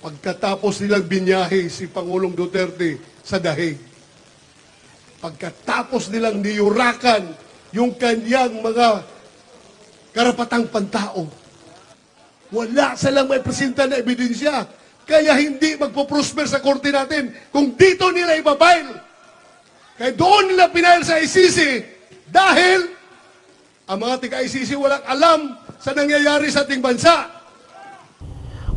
Pagkatapos nilang binyahe si Pangulong Duterte sa dahig, pagkatapos nilang niyurakan yung kanyang mga karapatang pantao, wala silang may presenta na ebidensya. Kaya hindi magpo-prosper sa korte natin kung dito nila ibabail. Kaya doon nila pinail sa ICC dahil ang mga taga-ICC walang alam sa nangyayari sa ating bansa.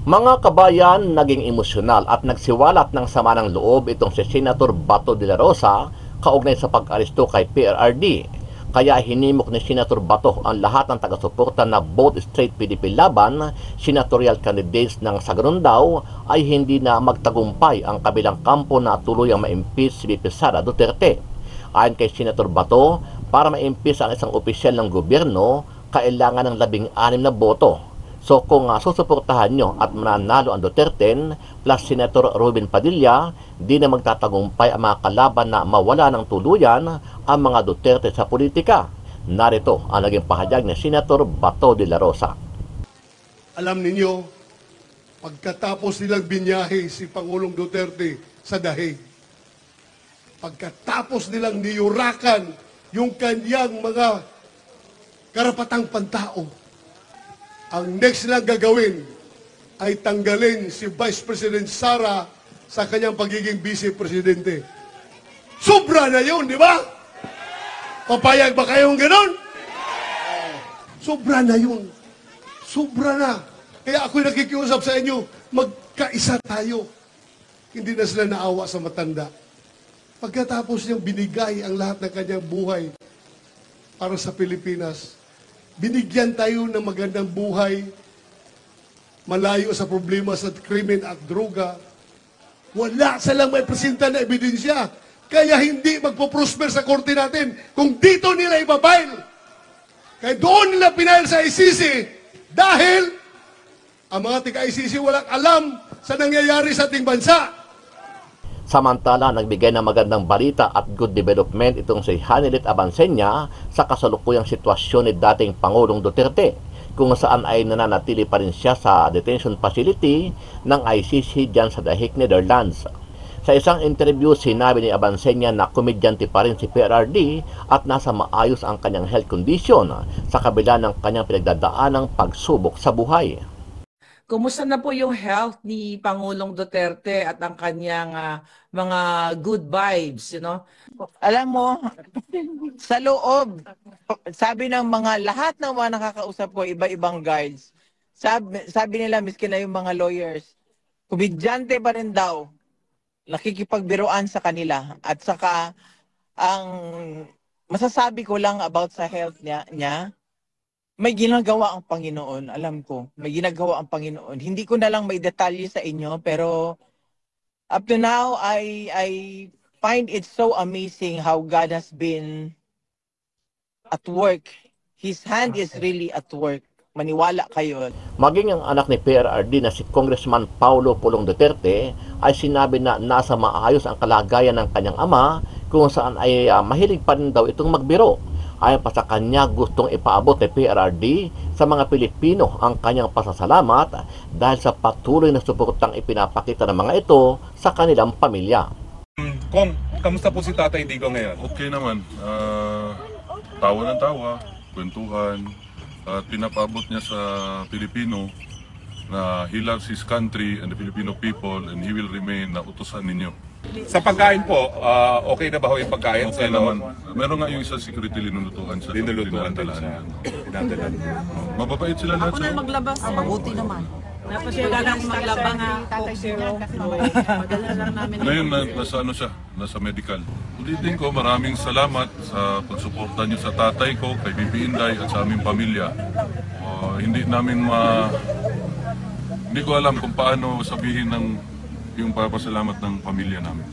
Mga kabayan, naging emosyonal at nagsiwalat ng sama ng loob itong si Senator Bato de la Rosa kaugnay sa pag-aresto kay PRRD. Kaya hinimok ni Senator Bato ang lahat ng taga-suporta na both straight PDP laban, senatorial candidates ng sa ganun daw ay hindi na magtagumpay ang kabilang kampo na tuluyang ma-impeach si VP Sara Duterte. Ayon kay Senator Bato, para ma-impeach ang isang opisyal ng gobyerno, kailangan ng 16 na boto. So kung susuportahan nyo at mananalo ang Duterte plus Senator Robin Padilla, di na magtatagumpay ang mga kalaban na mawala ng tuluyan ang mga Duterte sa politika. Narito ang naging pahayag ni Senator Bato de la Rosa. Alam ninyo, pagkatapos nilang binyahe si Pangulong Duterte sa dahig, pagkatapos nilang niyurakan yung kanyang mga karapatang pantao, ang next nilang gagawin ay tanggalin si Vice President Sara sa kanyang pagiging Vice Presidente. Sobra na yun, di ba? Papayag ba kayong ganon? Sobra na yun. Sobra na. Kaya ako'y nakikiusap sa inyo, magkaisa tayo. Hindi na sila naawa sa matanda. Pagkatapos niyang binigay ang lahat ng kanyang buhay para sa Pilipinas, binigyan tayo ng magandang buhay, malayo sa problema sa krimen at droga. Wala silang may presenta na ebidensya. Kaya hindi magpo-prosper sa korte natin kung dito nila ibabail. Kaya doon nila pinail sa ICC dahil ang mga taga-ICC walang alam sa nangyayari sa ating bansa. Samantala, nagbigay ng magandang balita at good development itong si Hanilet Abansenya sa kasalukuyang sitwasyon ni dating Pangulong Duterte, kung saan ay nananatili pa rin siya sa detention facility ng ICC dyan sa The Hague, Netherlands. Sa isang interview, sinabi ni Abansenya na komedyante pa rin si PRRD at nasa maayos ang kanyang health condition sa kabila ng kanyang pinagdadaanang pagsubok sa buhay. Kumusta na po yung health ni Pangulong Duterte at ang kanyang mga good vibes, you know? Alam mo, sa loob, sabi ng mga lahat ng mga nakakausap ko, iba-ibang guards, sabi nila, miskin na yung mga lawyers, komedyante pa rin daw, nakikipagbiruan sa kanila. At saka, ang masasabi ko lang about sa health niya, may ginagawa ang Panginoon, alam ko. May ginagawa ang Panginoon. Hindi ko na lang may detalye sa inyo, pero up to now, I find it so amazing how God has been at work. His hand is really at work. Maniwala kayo. Maging ang anak ni PRRD na si Congressman Paulo Pulong Duterte ay sinabi na nasa maayos ang kalagayan ng kanyang ama, kung saan ay mahilig pa rin daw itong magbiro. Ayon pa sa kanya, gustong ipaabot ni PRRD sa mga Pilipino ang kanyang pasasalamat dahil sa patuloy na suportang ipinapakita ng mga ito sa kanilang pamilya. Kong, kamusta po si Tatay Digong ngayon? Okay naman. Tawa ng tawa, kwentuhan, at pinapaabot niya sa Pilipino na he loves his country and the Filipino people and he will remain na utusan ninyo. Sa pagkain po, okay na ba ho yung pagkain? Okay naman. Meron nga yung isang security linulutuan sa Linulutuan din siya. Pinadala. Mababait sila lahat. Ako na maglabas. Mabuti naman. Tapos yung galang maglaba nga Coke Zero. Madala lang namin. Ngayon, nasa ano siya? Nasa medical. Ulitin ko, maraming salamat sa pagsuporta niyo sa tatay ko, kay Bibi Inday at sa aming pamilya. Hindi ko alam kung paano sabihin ng yung papasalamat ng pamilya namin.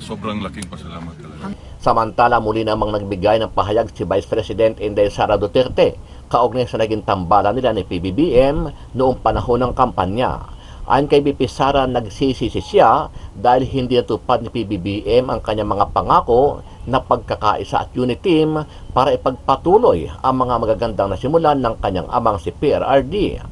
Sobrang laking pasalamat talaga. Samantala, muli namang nagbigay ng pahayag si Vice President Inday Sara Duterte kaugnay sa naging tambalan nila ni PBBM noong panahon ng kampanya. Ayon kay VP Sara, nagsisisi siya dahil hindi natupad ni PBBM ang kanyang mga pangako na pagkakaisa at unity team para ipagpatuloy ang mga magagandang nasimulan ng kanyang amang si PRRD.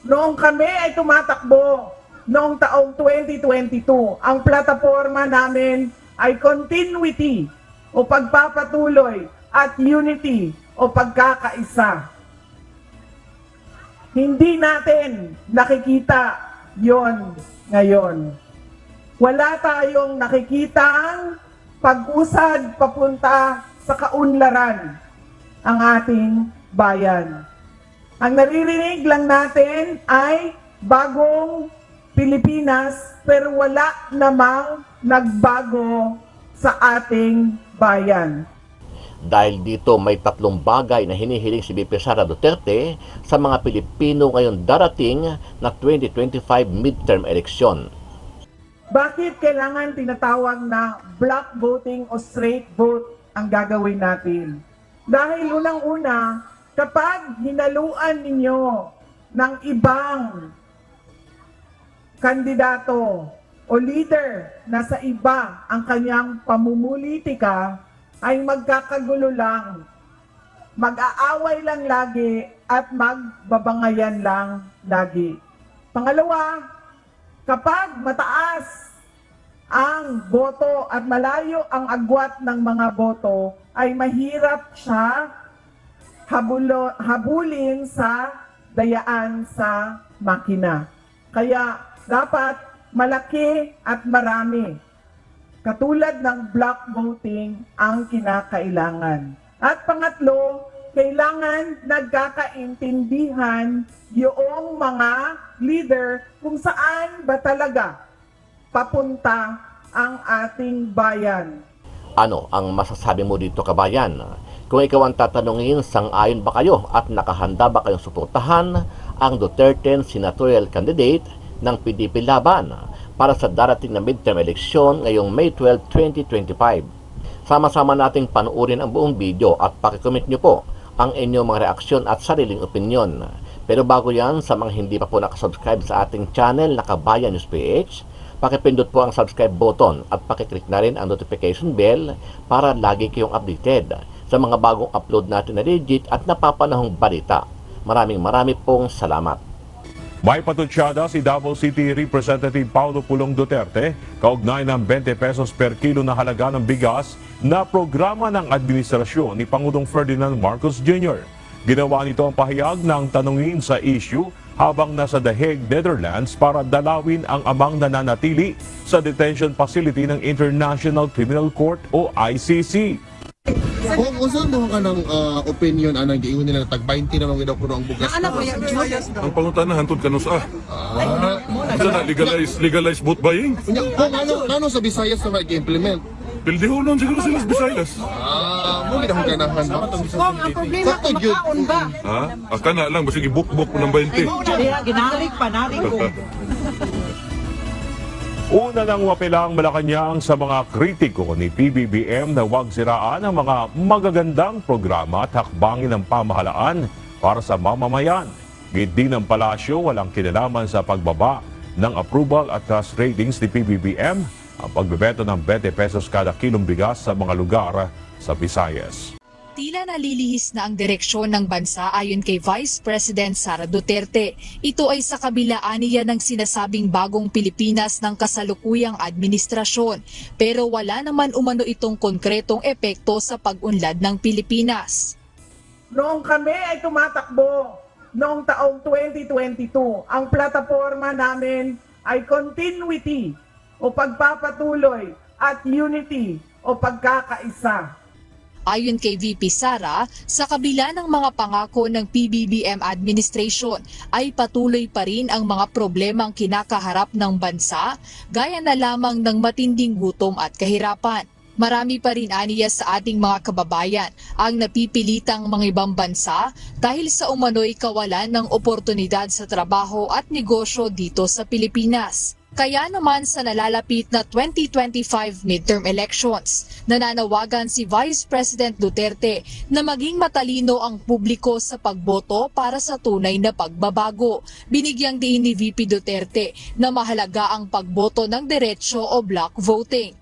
Noong kami ay tumatakbo noong taong 2022, ang plataforma namin ay continuity o pagpapatuloy at unity o pagkakaisa. Hindi natin nakikita yon ngayon. Wala tayong nakikitang pag-usad papunta sa kaunlaran ang ating bayan. Ang naririnig lang natin ay bagong Pilipinas, pero wala namang nagbago sa ating bayan. Dahil dito may tatlong bagay na hinihiling si VP Sara Duterte sa mga Pilipino ngayon darating na 2025 midterm election. Bakit kailangan tinatawag na block voting o straight vote ang gagawin natin? Dahil unang-una, kapag hinaluan ninyo ng ibang kandidato o leader na sa iba ang kanyang pamumulitika, ay magkakagulo lang, mag-aaway lang lagi at magbabangayan lang lagi. Pangalawa, kapag mataas ang boto at malayo ang agwat ng mga boto, ay mahirap siya habulin sa dayaan sa makina. Kaya dapat malaki at marami, katulad ng block voting, ang kinakailangan. At pangatlo, kailangan nagkakaintindihan yung mga leader kung saan ba talaga papunta ang ating bayan. Ano ang masasabi mo dito, kabayan? Kung ikaw ang tatanungin, sang-ayon ba kayo at nakahanda ba kayong suportahan ang Duterte senatorial candidate ng PDP Laban para sa darating na midterm election ngayong May 12, 2025. Sama-sama nating panuorin ang buong video at pakicomment nyo po ang inyong mga reaksyon at sariling opinyon. Pero bago yan, sa mga hindi pa po nakasubscribe sa ating channel na Kabayan News PH, pakipindot po ang subscribe button at pakiclick na rin ang notification bell para lagi kayong updated sa mga bagong upload natin na legit at napapanahong balita. Maraming pong salamat. May patutsada si Davao City Representative Paulo Pulong Duterte kaugnay ng 20 pesos per kilo na halaga ng bigas na programa ng administrasyon ni Pangulong Ferdinand Marcos Jr. Ginawa nito ang pahayag ng tanungin sa issue habang nasa The Hague, Netherlands para dalawin ang amang nananatili sa detention facility ng International Criminal Court o ICC. Kung usan mo ka ng opinion anang giingon nila tag 20 naman gidaw kuno ang bugas. Ano po yan, Ang pangutana hantod kanus Isa na legalize vote buying. Kung ano sa Visayas na mag-implement. Pildihonon siguro sila sa Visayas. Mo gid ang ganahan ba? Kung ang problema kung makaon ba? Ha? Aka na lang basig i-book ng 20. Ginarik pa, narik ko. Una nang wapilang Malacanang sa mga kritiko ni PBBM na huwag siraan ang mga magagandang programa at hakbangin ng pamahalaan para sa mamamayan. Gid ng palasyo walang kinalaman sa pagbaba ng approval at trust ratings ni PBBM ang pagbebeto ng 20 pesos kada kilong bigas sa mga lugar sa Visayas. Tila nalilihis na ang direksyon ng bansa ayon kay Vice President Sara Duterte. Ito ay sa kabilaan niya ng sinasabing bagong Pilipinas ng kasalukuyang administrasyon. Pero wala naman umano itong konkretong epekto sa pag-unlad ng Pilipinas. Noong kami ay tumatakbo noong taong 2022, ang plataforma namin ay continuity o pagpapatuloy at unity o pagkakaisa. Ayon kay VP Sara, sa kabila ng mga pangako ng PBBM administration ay patuloy pa rin ang mga problemang kinakaharap ng bansa, gaya na lamang ng matinding gutom at kahirapan. Marami pa rin aniya sa ating mga kababayan ang napipilitang mga ibang bansa dahil sa umano'y kawalan ng oportunidad sa trabaho at negosyo dito sa Pilipinas. Kaya naman sa nalalapit na 2025 midterm elections, nananawagan si Vice President Duterte na maging matalino ang publiko sa pagboto para sa tunay na pagbabago. Binigyang diin ni VP Duterte na mahalaga ang pagboto ng diretsyo o block voting.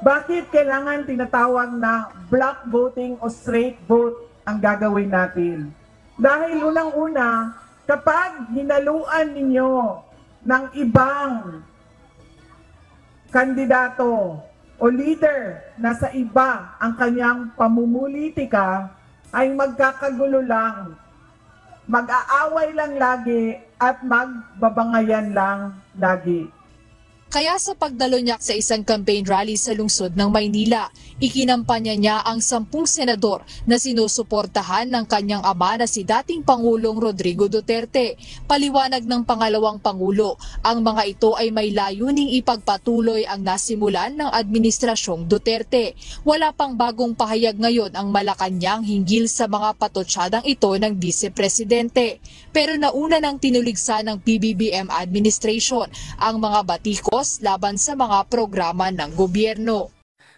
Bakit kailangan tinatawag na block voting o straight vote ang gagawin natin? Dahil unang-una, kapag hinaluan ninyo ng ibang kandidato o leader na sa iba ang kanyang pamumulitika, ay magkakagulo lang, mag-aaway lang lagi at magbabangayan lang lagi. Kaya sa pagdalo niya sa isang campaign rally sa lungsod ng Maynila, ikinampanya niya ang 10 senador na sinusuportahan ng kanyang ama na si dating Pangulong Rodrigo Duterte. Paliwanag ng pangalawang Pangulo, ang mga ito ay may layuning ipagpatuloy ang nasimulan ng Administrasyong Duterte. Wala pang bagong pahayag ngayon ang Malacanang hinggil sa mga patotsyadang ito ng Vice Presidente. Pero nauna nang tinuligsa ng PBBM administration ang mga batikos laban sa mga programa ng gobyerno.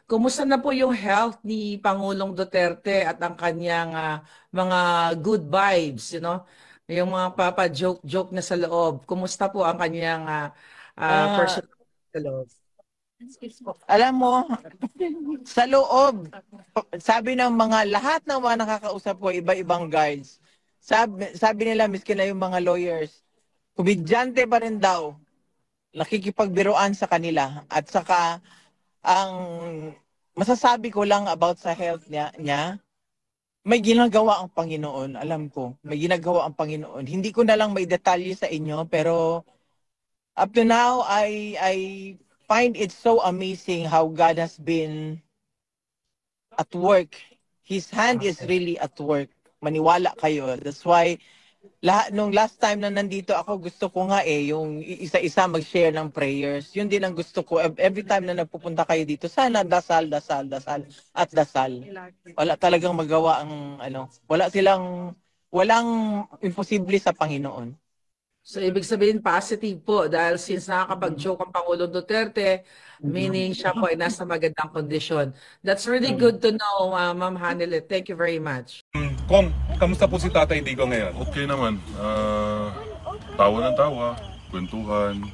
Kumusta na po yung health ni Pangulong Duterte at ang kanyang mga good vibes, yung mga papa-joke na sa loob? Kumusta po ang kanyang personal sa loob? Alam mo, sa loob, sabi ng mga lahat ng mga nakakausap ko, iba-ibang guards, sabi nila, miskin na yung mga lawyers, komedyante pa rin daw, nakikipagbiruan sa kanila. At saka, ang masasabi ko lang about sa health niya, may ginagawa ang Panginoon. Alam ko, may ginagawa ang Panginoon. Hindi ko na lang may detalye sa inyo, pero up to now, I find it so amazing how God has been at work. His hand is really at work. Maniwala kayo. That's why, nung last time na nandito ako, gusto ko nga yung isa-isa mag-share ng prayers. Yun din ang gusto ko. Every time na nagpupunta kayo dito, sana dasal, at dasal. Wala talagang magawa ang walang imposible sa Panginoon. So, ibig sabihin positive po dahil since nakakapag-joke ang Pangulong Duterte, meaning siya po ay nasa magandang kondisyon. That's really good to know, Ma'am Hanelet. Thank you very much. Kong, kamusta po si Tatay Digo ngayon? Okay naman. Tawa ng tawa, kwentuhan,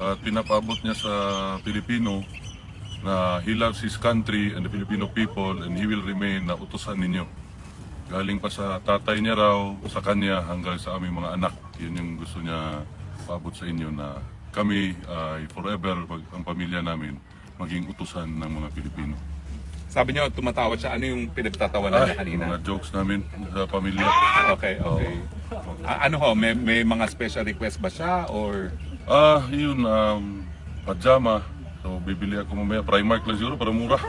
at pinapabot niya sa Pilipino na he loves his country and the Filipino people and he will remain na utusan ninyo. Galing pa sa tatay niya raw, sa kanya hanggang sa aming mga anak. Yun yung gusto niya paabot sa inyo na kami ay forever, ang pamilya namin, maging utusan ng mga Pilipino. Sabi niyo, tumatawa siya. Ano yung pinagtatawanan niya kanina? Mga jokes namin sa pamilya. Okay. Ano ho, may mga special request ba siya or? Yun, pajama. So, bibili ako mamaya. Primark lang siguro para mura.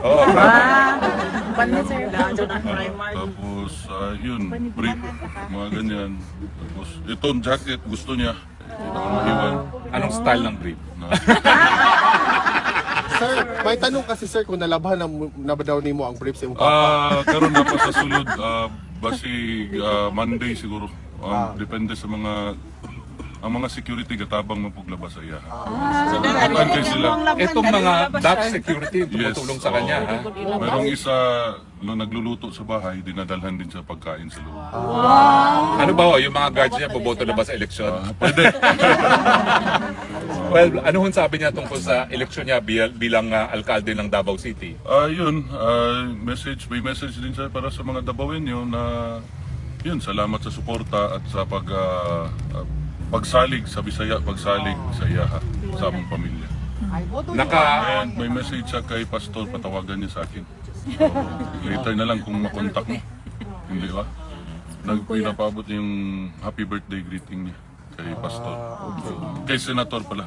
Tapos, yun, brief, mga ganyan. Tapos, itong jacket, gusto niya. Ito ko maiwan. Anong style ng brief? Sir, may tanong kasi sir kung nalabahan na ba daw nimo ang brief sa imong papa? Karon na pa sa sulod, basi Monday siguro. Depende sa ang mga security katabang mapuglabas sa iya. Itong mga Dutch security tumutulong sa kanya. Mayroong isa na nagluluto sa bahay, dinadalhan din sa pagkain sa loob. Ano ba ho, yung mga guards niya boboto na ba sa eleksyon? Pwede. Well, ano hon sabi niya tungkol sa eleksyon niya bilang alkalde ng Davao City? Yun, may message din siya para sa mga Davaoenyo na yun, salamat sa suporta at sa pagsalig sa Bisaya, pagsalig sa Iyaha, sa among pamilya. And may message siya kay Pastor, patawagan niya sa akin. So, later na lang kung makontak mo. Hindi ba? Nagpinapabot yung happy birthday greeting niya kay Pastor. Kay Senator pala.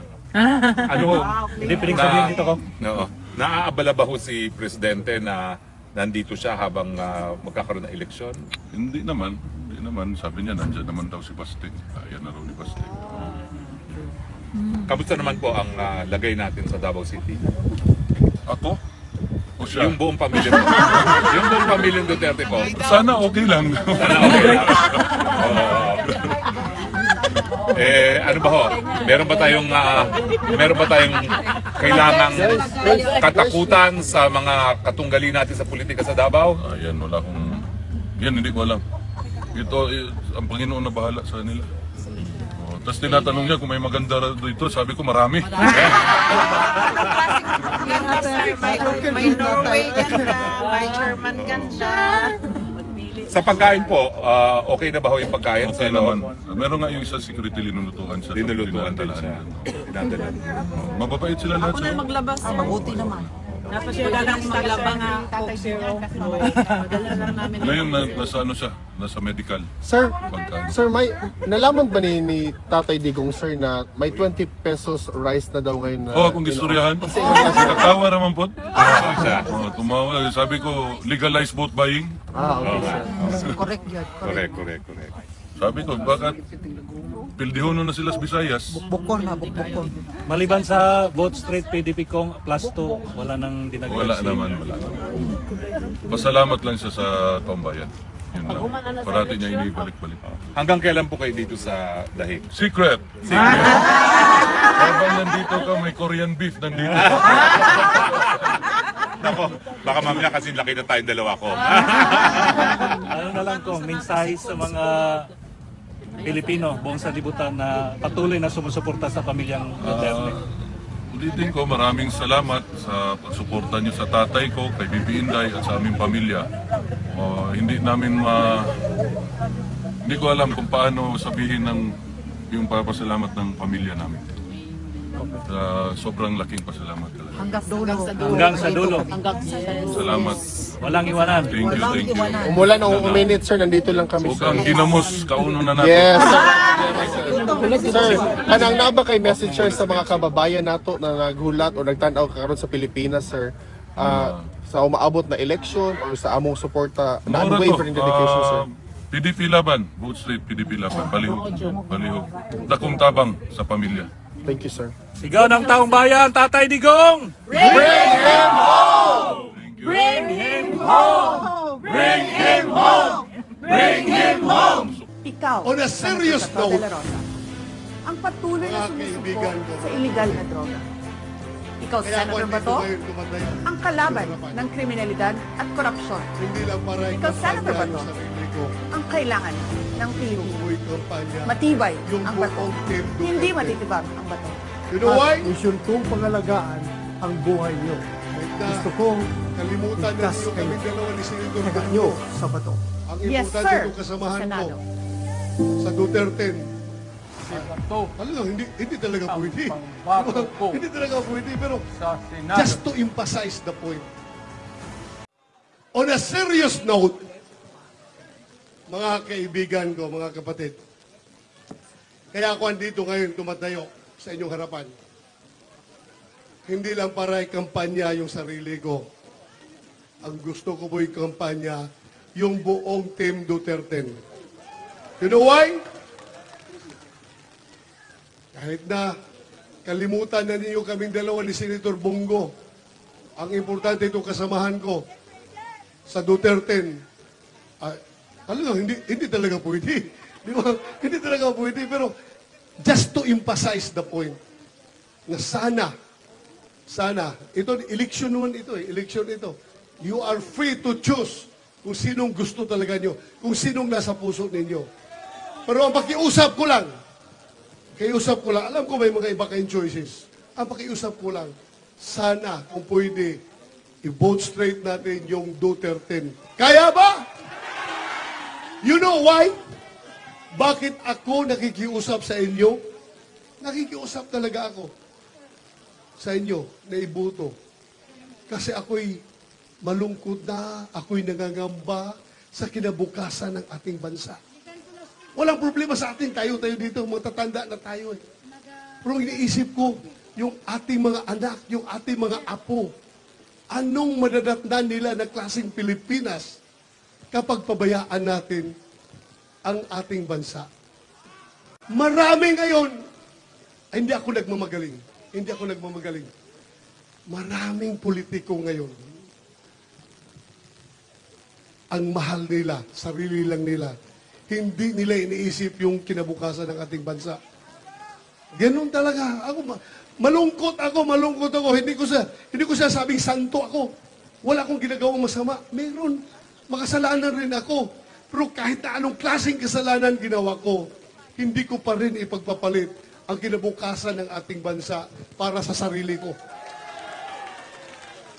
Ano? Hindi piling sabihin dito ko? No. Naaabala ba ho si Presidente na nandito siya habang magkakaroon ng eleksyon? Hindi naman. Sabi niya, nandiyan naman daw si Baste. Ayan na raw ni Baste. Kamusta naman po ang lagay natin sa Davao City? Ako? O siya? Yung buong pamilya mo. Yung buong pamilya Duterte po. Sana okay lang. Ano ba ho? Meron ba tayong kailangang katakutan sa mga katunggali natin sa politika sa Davao? Yan, hindi ko alam. Ito, ang Panginoon na bahala sa nila. Tapos tinatanong niya kung may maganda dito, sabi ko marami. May Norway ganda, may German ganda. Sa pagkain po, okay na ba ho yung pagkain? Okay naman. Meron nga yung isang security linulutuan sa Linulutuan din siya. Dinadala. Mababait sila lahat. Ako na maglabas. Mabuti naman. Napasyagan ako maglaba nga Coke Zero. Madala lang namin. Ngayon, nasa ano siya? Nasa medical. Sir, Pagkain. sir, may nalaman ba ni Tatay Digong, sir, na may 20 pesos rice na daw ngayon na... Oh, kung istoryahan. Natawa naman po. Oh, tumawa. Sabi ko, legalize vote buying. Okay, sir. Correct yun. Correct. Sabi ko, bakit pildihono na sila sa Visayas? Bukbukon na, bukbukon. Maliban sa vote straight PDP kong plus 2, wala nang dinagdag. Wala naman. Pasalamat lang siya sa Tombayan. Yun lang. Parati niya inibalik-balik. Hanggang kailan po kayo dito sa Dahig? Secret! Habang nandito ka, may Korean beef nandito. Nako, baka mamaya kasi laki na tayong dalawa ko. Ano na lang kong mensahe sa mga Pilipino, buong sanlibutan na patuloy na sumusuporta sa pamilyang Duterte. Ulitin ko, maraming salamat sa pagsuporta niyo sa tatay ko, kay Bibi Inday at sa aming pamilya. Hindi ko alam kung paano sabihin yung papasalamat ng pamilya namin. Sobrang laking pasalamat talaga. Hanggang sa dulo. Salamat. Walang iwanan. Thank you. Umulan o uminit, sir, nandito lang kami, Huwag sir. kang ginamos, kauno na natin. Yes, sir. Sir, kanang na ba kay message, sir, sa mga kababayan nato na naghulat o nagtanaw karon sa Pilipinas, sir, sa umaabot na election o sa among suporta na unwavering dedication, sir? PDP laban, vote straight PDP laban, balihog. Dakong tabang sa pamilya. Thank you, sir. Sigaw ng taong bayan, Tatay Digong! Bring him home! Bring him home! Bring him home! Bring him home! Ikaw, On a serious Senator note, De La Rosa, ang patuloy na mga sumusuko kaibigan ko, sa illegal na droga. Ikaw, kaya ako Senator andito Bato, ngayon tumatayo. ang kalaban ng kriminalidad at korupsyon. Hindi lang para Ikaw, Senator ikampanya Bato. yung sarili ko. Ang kailangan ng PIU. Tuloy kampanya. Matibay Yung ang bato. buong team Duterte. Hindi matitibag ang bato. You know why? Mission kong pangalagaan ang buhay niyo. Gusto kong Kalimutan na ligtas niyo kayo. kami dalawa ni Senator taga Bato. niyo sa bato. Ang Yes, importante sir. itong kasamahan Senado. ko sa Duterte. Alam, hindi talaga pwede. Hindi talaga pwede, pero just to emphasize the point. On a serious note, mga kaibigan ko, mga kapatid, kaya ako andito ngayon tumatayo sa inyong harapan. Hindi lang para ikampanya yung sarili ko. Ang gusto ko po ikampanya yung buong Team Duterte. You know why? Kahit na kalimutan na ninyo kaming dalawa ni Senator Bongo, ang importante itong kasamahan ko sa Duterte. Hindi talaga pwede. Di ba? Hindi talaga pwede. Pero just to emphasize the point, na sana, ito, election naman ito election ito. You are free to choose kung sinong gusto talaga nyo, kung sinong nasa puso ninyo. Pero ang pakiusap ko lang, alam ko may mga iba kayong choices. Ang pakiusap ko lang, sana kung pwede, i-vote straight natin yung Duterte. Kaya ba? You know why? Bakit ako nakikiusap sa inyo? Nakikiusap talaga ako sa inyo na iboto. Kasi ako'y malungkot na, ako'y nangangamba sa kinabukasan ng ating bansa. Walang problema sa atin, tayo dito, matatanda na tayo. Pero iniisip ko, yung ating mga anak, yung ating mga apo, anong madadatnan nila na klaseng Pilipinas kapag pabayaan natin ang ating bansa? Marami ngayon, hindi ako nagmamagaling. Maraming politiko ngayon, ang mahal nila, sarili lang nila. Hindi nila iniisip yung kinabukasan ng ating bansa. Ganun talaga. Malungkot ako. Hindi ko siya sabing santo ako. Wala akong ginagawang masama. Meron. Makasalanan rin ako. Pero kahit na anong klaseng kasalanan ginawa ko, hindi ko pa rin ipagpapalit ang kinabukasan ng ating bansa para sa sarili ko.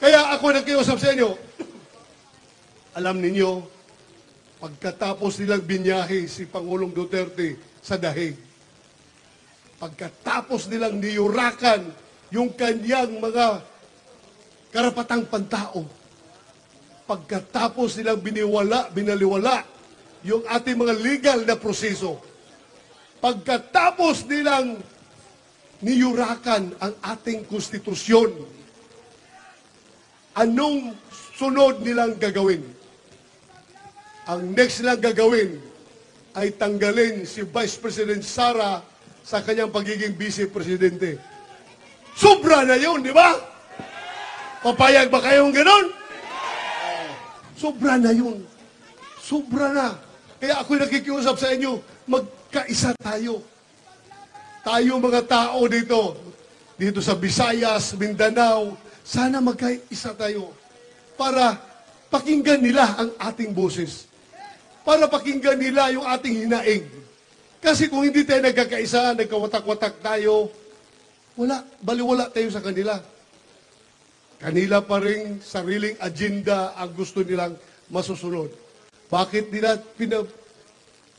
Kaya ako nagkiusap sa inyo, alam ninyo, Pagkatapos nilang binyahe si Pangulong Duterte sa dahig. Pagkatapos nilang niyurakan yung kanyang mga karapatang pantao. Pagkatapos nilang binaliwala yung ating mga legal na proseso. Pagkatapos nilang niyurakan ang ating konstitusyon, anong sunod nilang gagawin? Ang next nilang gagawin ay tanggalin si Vice President Sara sa kanyang pagiging Vice Presidente. Sobra na yun, di ba? Papayag ba kayong ganon? Sobra na yun. Sobra na. Kaya ako'y nakikiusap sa inyo, magkaisa tayo. Tayo mga tao dito sa Visayas, Mindanao, sana magkaisa tayo para pakinggan nila ang ating boses. Para pakinggan nila yung ating hinaing. Kasi kung hindi tayo nagkakaisa, nagkawatak-watak tayo, baliwala tayo sa kanila. Kanila pa rin sariling agenda ang gusto nilang masusunod. Bakit nila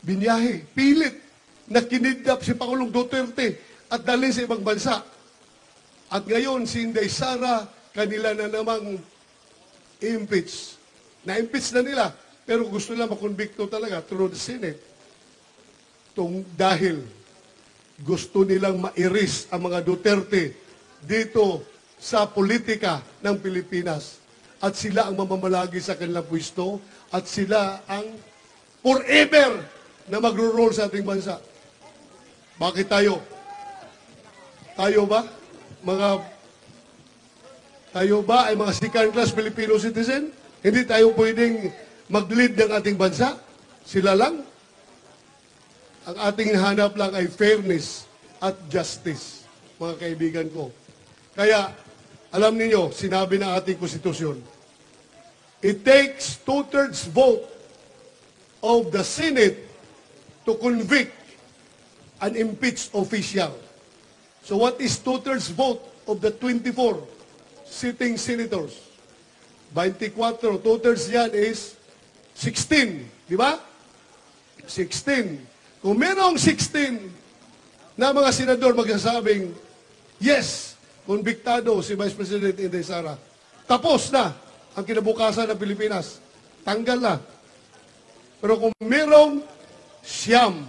binyahe, pilit na kinidnap si Pangulong Duterte at dalhin sa ibang bansa? At ngayon, si Inday Sara, kanila na namang i-impeach. Na-impeach na nila, pero gusto nila makonbikto talaga through the Senate. Dahil gusto nilang mairis ang mga Duterte dito sa politika ng Pilipinas. At sila ang mamamalagi sa kanilang pwesto at sila ang forever na magro-roll sa ating bansa. Bakit tayo? Tayo ba ay mga second class Filipino citizen? Hindi tayo pwedeng mag-lead ng ating bansa? Sila lang? Ang ating hanap lang ay fairness at justice, mga kaibigan ko. Kaya, alam niyo, sinabi ng ating konstitusyon, it takes 2/3 vote of the Senate to convict an impeached official. So what is 2/3 vote of the 24 sitting senators? 24, 2/3 yan is 16, di ba? 16. Kung merong 16 na mga senador magsasabing, yes, konbiktado si Vice President Inday Sara, tapos na ang kinabukasan ng Pilipinas. Tanggal na. Pero kung merong siyam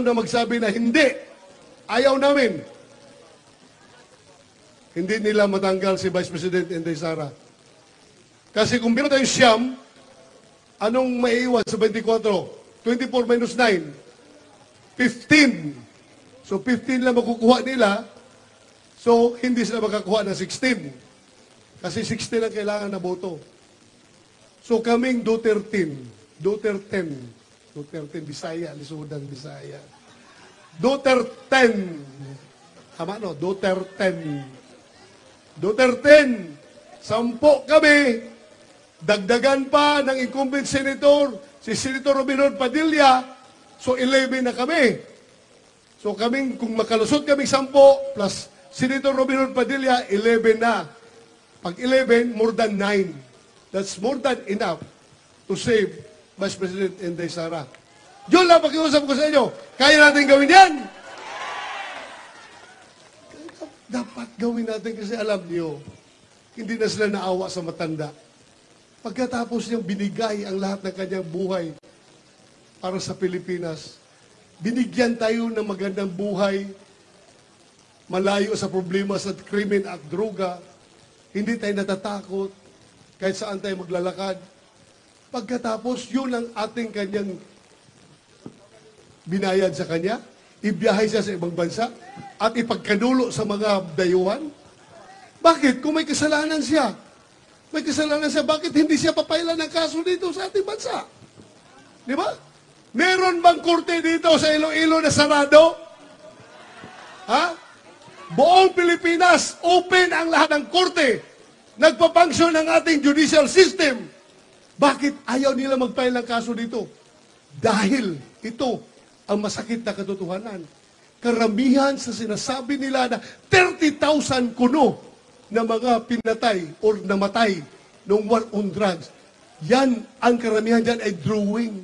na magsabi na hindi, ayaw namin, hindi nila matanggal si Vice President Inday Sara. Kasi kung meron tayong siyam, anong maiiwan sa 24? 24 minus 9, 15. So 15 lang makukuha nila, so hindi sila makakuha ng 16. Kasi 16 ang kailangan na boto. So kaming Duterte, Bisaya, Lisudan, Bisaya. Duterte, tama no? Duterte, 10 kami, dagdagan pa ng incumbent senator, si Senator Robinson Padilla, so 11 na kami. So kaming, kung makalusot kami 10 plus Senator Robinson Padilla, 11 na. Pag 11, more than 9. That's more than enough to save Vice President Inday Sara. Yun lang pakiusap ko sa inyo. Kaya natin gawin yan. Dapat gawin natin kasi alam niyo, hindi na sila naawa sa matanda. Pagkatapos niyang binigay ang lahat ng kanyang buhay para sa Pilipinas, binigyan tayo ng magandang buhay, malayo sa problema sa krimen at droga, hindi tayo natatakot kahit saan tayo maglalakad. Pagkatapos, yun ang ating kanyang binayad sa kanya, ibiyahe siya sa ibang bansa, at ipagkanulo sa mga dayuhan. Bakit? Kung may kasalanan siya, bakit hindi siya papailan ng kaso dito sa ating bansa? Di ba? Meron bang korte dito sa Iloilo na sarado? Ha? Buong Pilipinas, open ang lahat ng korte. Nagpapangsyon ang ating judicial system. Bakit ayaw nila mag-file ng kaso dito? Dahil ito ang masakit na katotohanan. Karamihan sa sinasabi nila na 30,000 kuno na mga pinatay or namatay ng war on drugs. Yan, ang karamihan dyan ay drawing.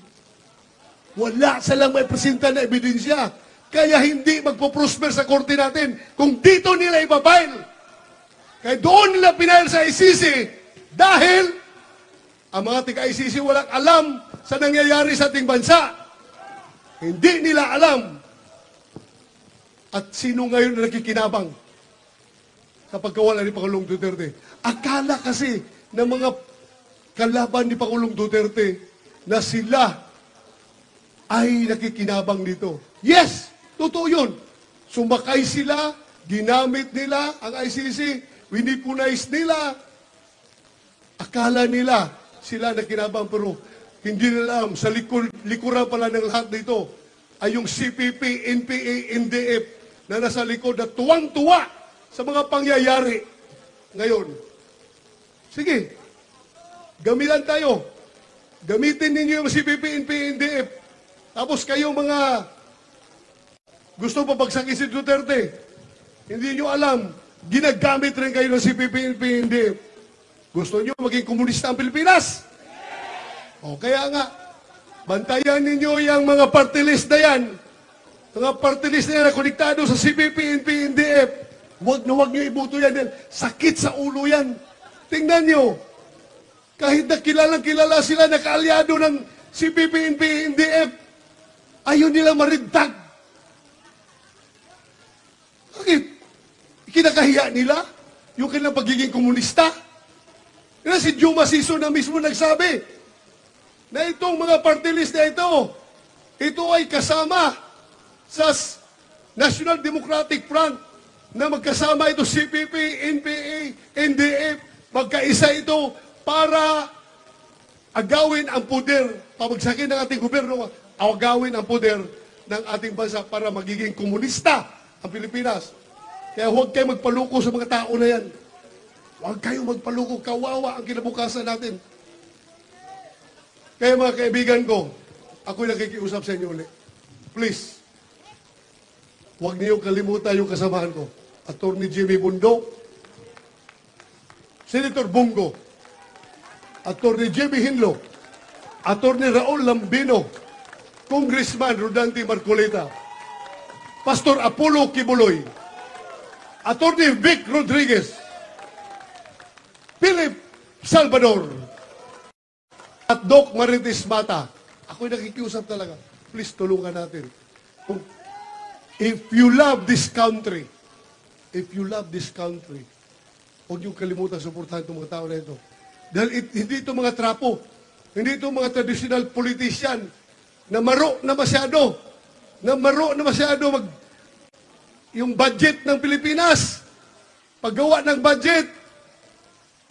Wala silang may presenta na ebidensya. Kaya hindi magpo-prosper sa korte natin kung dito nila ipapail. Kaya doon nila pinail sa ICC dahil ang mga taga-ICC walang alam sa nangyayari sa ating bansa. Hindi nila alam. At sino ngayon na nakikinabang kapag kawala ni Pangulong Duterte? Akala kasi ng mga kalaban ni Pangulong Duterte na sila ay nakikinabang dito. Yes, totoo yun. Sumakay sila, ginamit nila ang ICC, winipunize nila. Akala nila sila nakinabang pero hindi nila alam. Sa likuran pala ng lahat dito ay yung CPP, NPA, NDF na nasa likod na tuwang-tuwa sa mga pangyayari ngayon. Sige, gamitan tayo. Gamitin ninyo yung CPP, NPA, NDF. Tapos kayo mga gusto pabagsakin si Duterte, hindi nyo alam, ginagamit rin kayo ng CPP, NPA, NDF. Gusto nyo maging komunista ang Pilipinas? O kaya nga, bantayan ninyo yung mga party list na yan. Mga party list na yan na konektado sa CPP, NPA, NDF. Huwag na huwag nyo ibuto yan. Sakit sa ulo yan. Tingnan nyo. Kahit na kilala sila, nakaalyado ng CPP, NPA, NDF, ayaw nila marintag. Bakit? Kinakahiya nila yung kanilang pagiging komunista. Kaya si Juma Siso na mismo nagsabi na itong mga party list na ito ay kasama sa National Democratic Front na magkasama ito CPP, NPA, NDF, magkaisa ito para agawin ang poder, pabagsakin ng ating gobyerno, agawin ang poder ng ating bansa para magiging komunista ang Pilipinas. Kaya huwag kayo magpaluko sa mga tao na yan. Huwag kayong magpaluko, kawawa ang kinabukasan natin. Kaya mga kaibigan ko, ako'y nakikiusap sa inyo ulit. Please, huwag niyong kalimutan yung kasamahan ko. Attorney Jimmy Bundok, Senator Bungo, Attorney Jimmy Hinlo, Attorney Raul Lambino, Congressman Rodante Marcoleta, Pastor Apollo Kibuloy, Attorney Vic Rodriguez, Philip Salvador, at Doc Marites Mata. Ako'y nakikiusap talaga. Please, tulungan natin. If you love this country, huwag niyong kalimutan suportahan itong mga tao na ito. Dahil hindi ito mga trapo, hindi ito mga traditional politician na maro na masyado yung budget ng Pilipinas. Paggawa ng budget,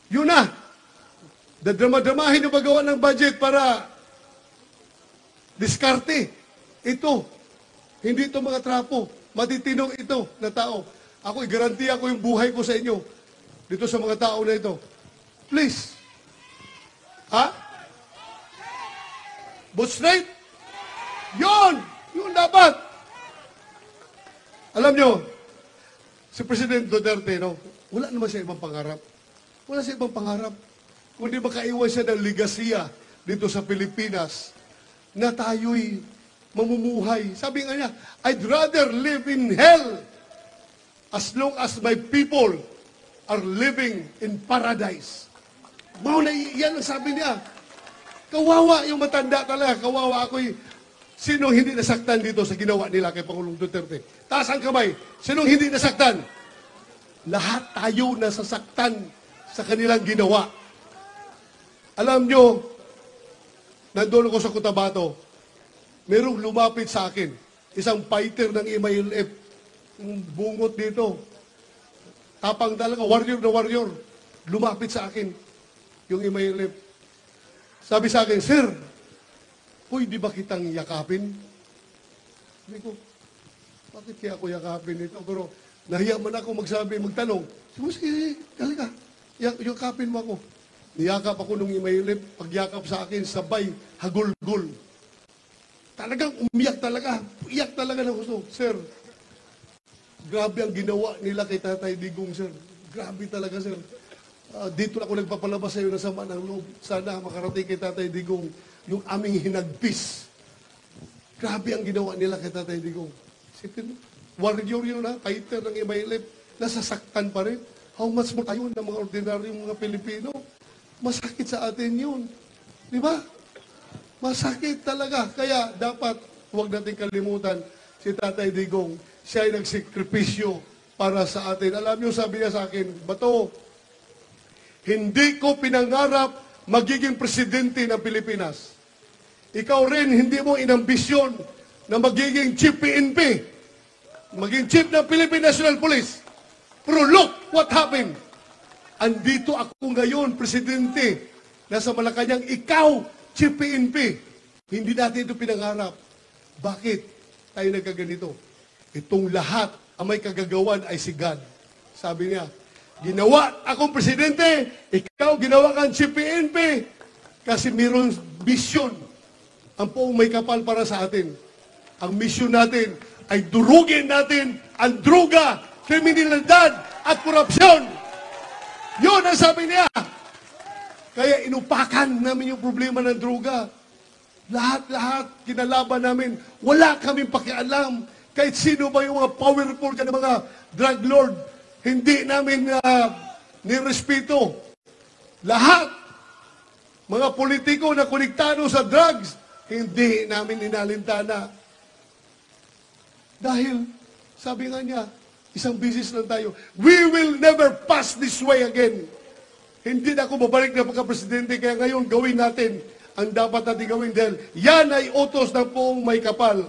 yun na. Dadrama-dramahin yung paggawa ng budget para diskarte. Ito. Hindi ito mga trapo. Matitinong ito na tao. Ako, igarantiya ko yung buhay ko sa inyo dito sa mga tao na ito. Please. Ha? Vote straight? Yun! Yun dapat. Alam nyo, si President Duterte, no, wala naman siya ibang pangarap. Wala siya ibang pangarap. Kundi makaiwan siya ng ligasiya dito sa Pilipinas na tayo'y mamumuhay. Sabi nga niya, I'd rather live in hell as long as my people are living in paradise. Yan ang sabi niya. Kawawa yung matanda talaga. Kawawa ako'y sinong hindi nasaktan dito sa ginawa nila kay Pangulong Duterte. Taas ang kamay. Sinong hindi nasaktan? Lahat tayo nasasaktan sa kanilang ginawa. Alam nyo, nandun ako sa Cotabato, merong lumapit sa akin, isang fighter ng MILF, yung bungot dito, tapang talaga, warrior na warrior, lumapit sa akin, yung MILF. Sabi sa akin, Sir, pwede ba kitang yakapin? Sabi ko, bakit kaya ako yakapin ito? Pero nahiya man ako magtanong. Sige, halika, yakapin mo ako. Niyakap ako nung imailip, pagyakap sa akin, sabay, hagulgul. Talagang umiyak talaga. Iyak talaga na gusto. Sir, grabe ang ginawa nila kay Tatay Digong, sir. Grabe talaga, sir. Dito ako nagpapalabas sa iyo ng sama ng loob. Sana makarating kay Tatay Digong yung aming hinagpis. Grabe ang ginawa nila kay Tatay Digong. Sipin, warrior yun na, fighter ng iba-ilip, nasasaktan pa rin. How much more tayo ng mga ordinaryong mga Pilipino? Masakit sa atin yun. Di ba? Masakit talaga. Kaya dapat huwag natin kalimutan si Tatay Digong. Siya ay nagsikripisyo para sa atin. Alam niyo, sabi niya sa akin, Bato, hindi ko pinangarap magiging presidente ng Pilipinas. Ikaw rin, hindi mo inambisyon na magiging chief PNP, maging chief ng Philippine National Police. Pero look what happened. Andito ako ngayon, presidente, nasa Malacanang, ikaw, chief PNP. Hindi natin ito pinangarap. Bakit tayo nagkaganito? Itong lahat, ang may kagagawan ay si God. Sabi niya, ginawa akong presidente, ikaw ginawa kang chief PNP kasi mayroong mission ang poong may kapal para sa atin. Ang mission natin ay durugin natin ang druga, kriminalidad at korupsyon. Yun ang sabi niya. Kaya inupakan namin yung problema ng druga. Lahat-lahat kinalaban namin. Wala kaming pakialam. Kahit sino ba yung mga powerful ka ng mga drug lord, hindi namin nirespeto. Lahat, mga politiko na konektado sa drugs, hindi namin inalintana. Dahil, sabi nga niya, isang business lang tayo, we will never pass this way again. Hindi na ako babalik na pagka-presidente, kaya ngayon gawin natin ang dapat natin gawin dahil yan ay utos ng poong may kapal.